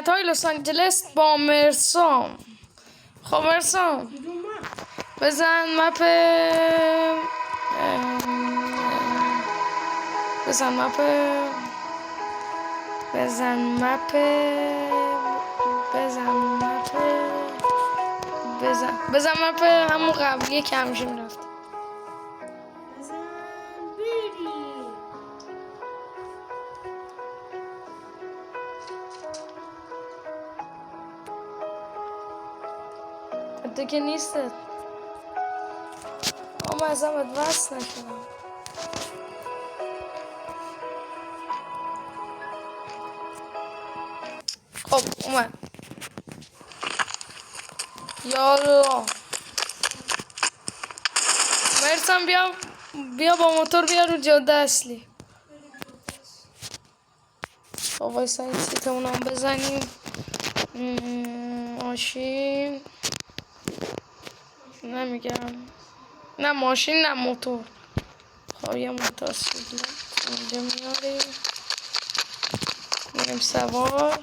های لس آنجلس با مرسام. خب مرسام بزن مپ بزن مپ بزن مپ بزن مپ بزن مپ همون قبلیه که همیشه میرفت. تو که نیستت. اما از همت وست نشدم. خب اومد. یالا مرسم بیا با موتور بیا رو جاده اصلی. خب وایسا این سیتمون هم بزنیم. ماشین نمیگم، نه ماشین نه موتور. خب یه موتورسیکلت اینجا میاریم میریم سوار.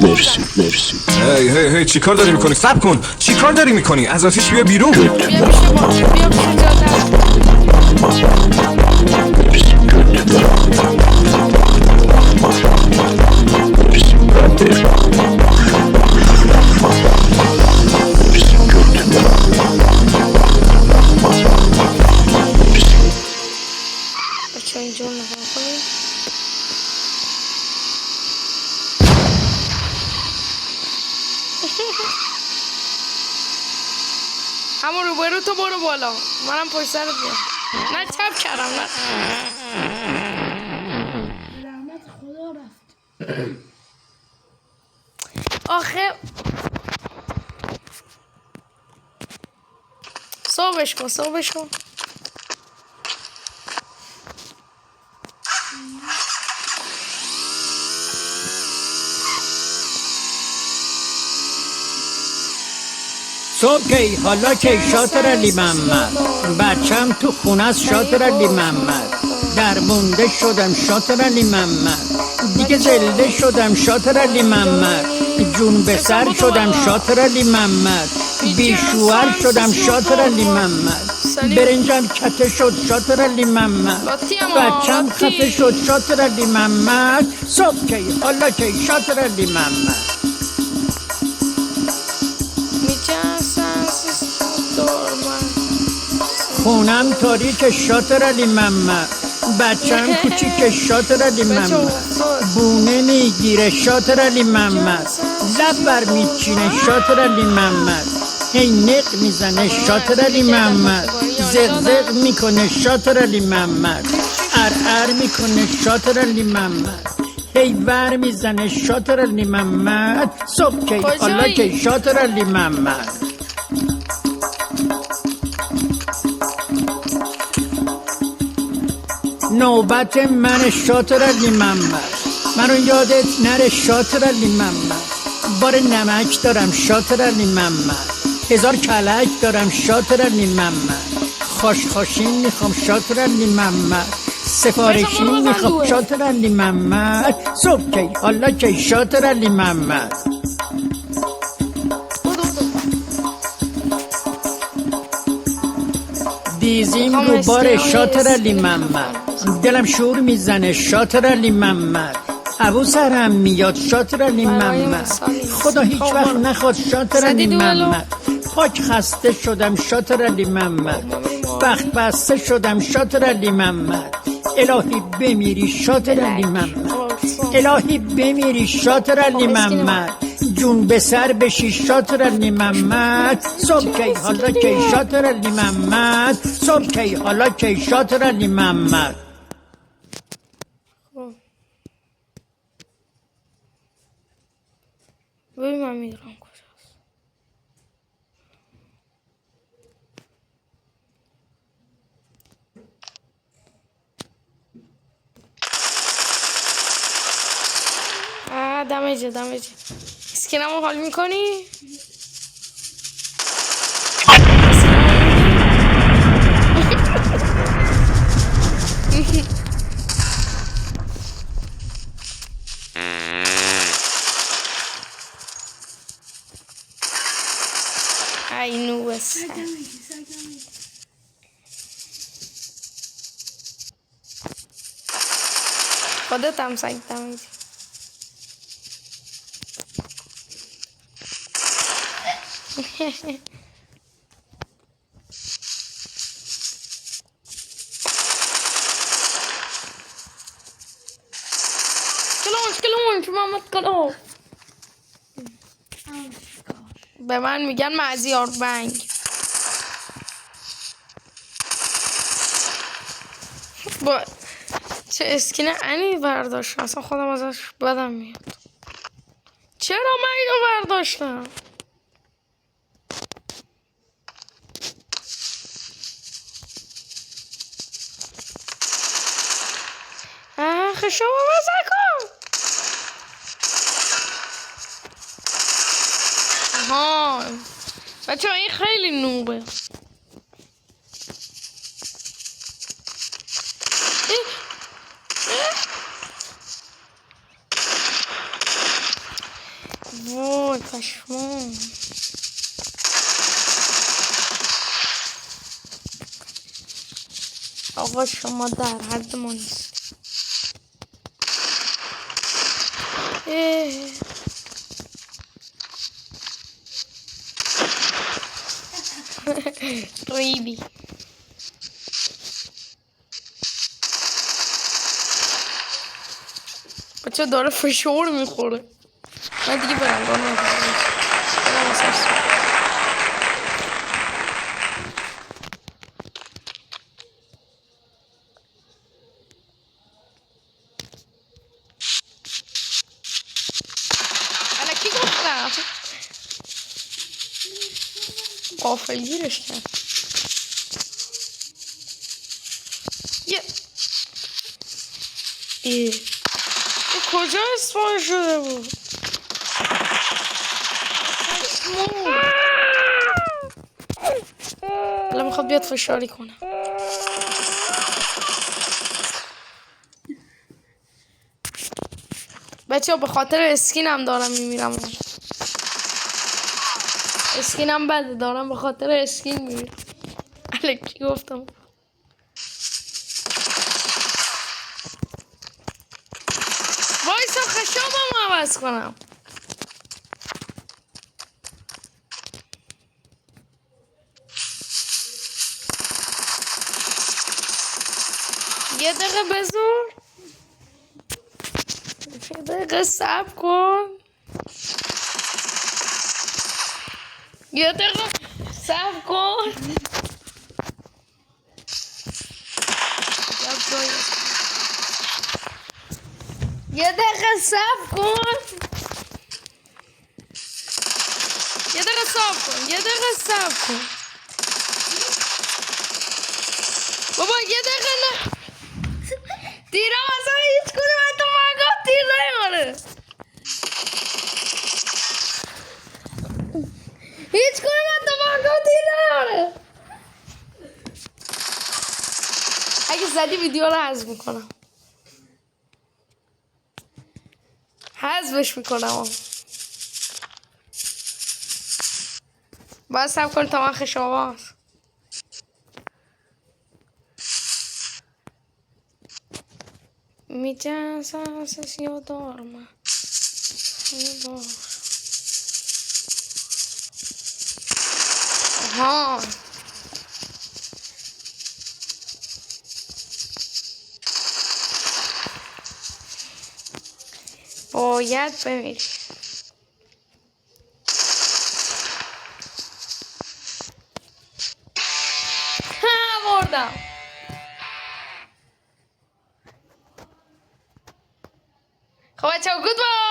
مرسی مرسی. هی چی کار داری میکنی؟ صبر کن. چی کار داری میکنی؟ از آتیش بیا بیرون. بیا پیش بچه اینجا نگاه کنیم. همون روبرو تو برو بالا، منم پشت سرت بیام. نه چپ کردم. نه لعنت خدا رفت. آخه صبحش کن. صبح کی حالا کی شاطر علی محمد، بچم تو خونه است شاطر علی محمد، درمونده شدم شاطر علی محمد، دیگه زنده شدم شاطر علی محمد، جون به سر شدم شاطر علی محمد، بیشوهر شدم شاطر علی محمد، برنجم کته شد شاطر علی محمد، بچم خفه شد شاطر علی محمد. صبح کی حالا کی شاطر علی محمد. خونم تاریک شاطر علی محمد، بچم کوچیک شاطر علی محمد، بونه میگیره شاطر علی محمد، لب بر میچینه شاطر علی محمد، هی نق میزنه شاطر علی محمد، زق میکنه شاطر علی محمد، ار میکنه شاطر علی محمد، هی ور میزنه شاطر علی محمد. صبح کی حالا کی شاطر علی محمد. نوبت من شاطر علی محمد، منو یادت نره شاطر علی محمد، بار نمک دارم شاطر علی محمد، 1000 کلک دارم شاطر علی محمد، خوشخوشین میخوام شاطر علی محمد، سفارشی میخوام شاطر علی محمد. صبح کی حالا کی شاطر علی محمد. دیزیم رو بار شاطر علی محمد، دلم شور میزنه شاطر علی محمد، ابو سرم میاد شاطر علی محمد، خدا هیچ وقت نخواد شاطر علی محمد، پاک خسته شدم شاطر علی محمد، بخت بسته شدم شاطر علی محمد، الهی بمیری شاطر علی محمد، الهی بمیری شاطر علی محمد، جون به سر بشی شاطر علی محمد. صبح کی حالا کی شاطر علی محمد، صبح کی حالا کی شاطر علی محمد. ببین من میدونم کجاست. دمیجه اسکینمو حال میکنی؟ ای نوبه سگ نمیگی خودت هم سگ دمیجی کلون محمد کلون به من میگن معزیار بنگ با چه اسکین انی برداشت اصلا خودم ازش بدم میاد چرا من اینو برداشتم شما بزن کن آها بچه این خیلی نوبه وای پشمان آقا شما در حد ما نیست ریبی بچه داره فشار میخوره من دیگه برم الکی گفتم قافل گیرش کرد کجا اسپان شده بود الان میخواد بیاد فشاری کنه بچه به خاطر اسکینم دارم میمیرم اسکینم بده دارم به خاطر اسکین میمیرم الکی گفتم وایسا خشابم عوض کنم یه دقیقه بذار یه دقیقه صبر کن یه دقیقه صبر کن یه دقیقه صبر کن یه دقیقه صبر کن یه دقیقه صبر کن بابا یه دقیقه نه دیرم اصلا هیچ کنیم حتی مگاه تیر نمیاره هیچ کنیم حتی مگاه تیر نمیاره اگه زدی ویدیو رو حذف میکنم حذفش میکنم باید صبر کنی تا من خشابه هست میتونم سرسش یادارم آها باید بمیری بردم خب بچه ها گود بای